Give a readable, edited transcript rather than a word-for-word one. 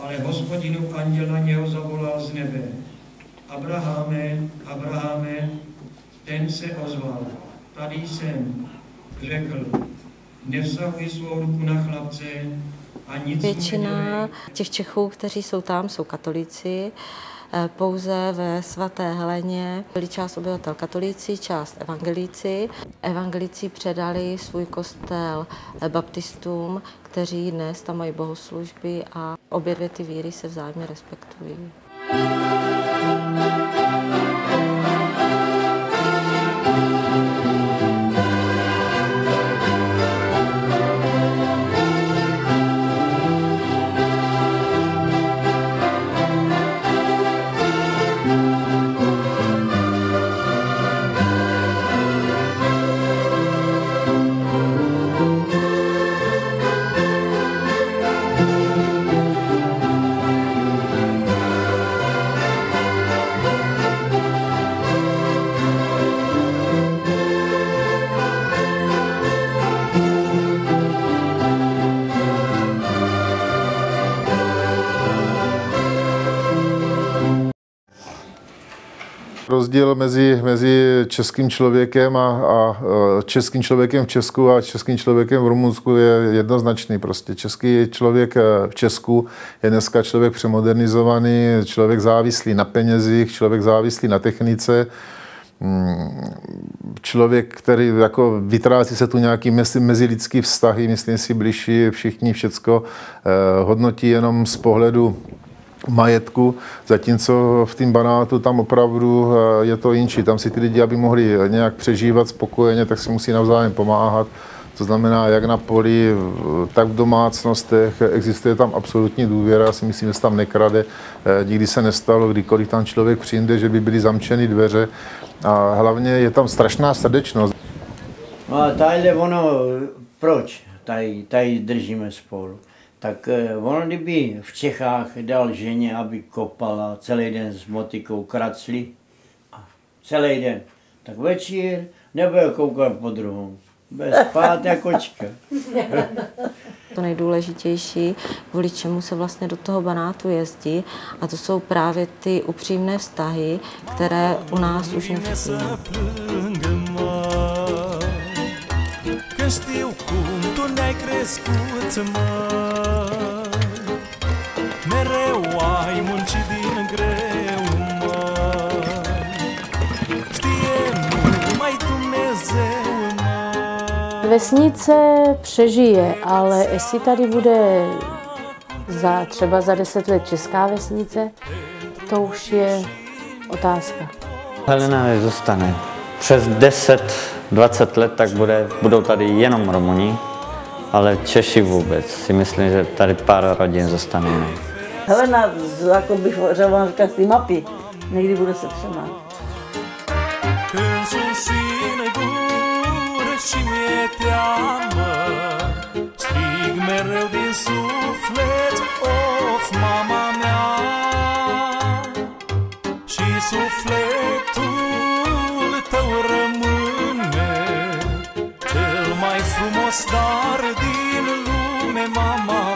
Ale Hospodinu anděl na něho zavolal z nebe. Abraháme, Abraháme, ten se ozval. Tady jsem, řekl, nevztahuji svou ruku na chlapce a nic. Většina těch Čechů, kteří jsou tam, jsou katolíci. Pouze ve svaté Heleně byli část obyvatel katolíci, část evangelíci. Evangelíci předali svůj kostel baptistům, kteří dnes tam mají bohoslužby a obě dvě ty víry se vzájemně respektují. Rozdíl mezi českým člověkem a českým člověkem v Česku a českým člověkem v Rumunsku je jednoznačný. Prostě český člověk v Česku je dneska člověk přemodernizovaný, člověk závislý na penězích, člověk závislý na technice, člověk, který jako vytrácí se tu nějaký mezilidský vztahy, myslím si, bližší, všichni všecko hodnotí jenom z pohledu majetku, zatímco v tom Banátu tam opravdu je to jinčí. Tam si ty lidi, aby mohli nějak přežívat spokojeně, tak si musí navzájem pomáhat. To znamená, jak na poli, tak v domácnostech, existuje tam absolutní důvěra. Já si myslím, že se tam nekrade. Nikdy se nestalo, kdykoliv tam člověk přijde, že by byly zamčeny dveře. A hlavně je tam strašná srdečnost. No a tadyhle ono, proč tady držíme spolu? Tak ono, kdyby v Čechách dal ženě, aby kopala celý den s motikou kracli, celý den, tak večer nebude koukat po druhou. Bude spát jako kočka. To nejdůležitější, kvůli čemu se vlastně do toho Banátu jezdí, a to jsou právě ty upřímné vztahy, které u nás už nefungují. Mereu ai muncit din greu, măi. Știe numai Dumnezeu, măi. Vesnice přežije, ale jestli tady bude třeba za 10 let česká vesnice, to už je otázka. Helena zůstane. Přes 10-20 let tak budou tady jenom Romuni, ale Češi vůbec. Si myslím, že tady pár rodin zůstane. Helena, jako bych řekla, z té mapy, někdy bude se třema. Frumos dar din lume, mama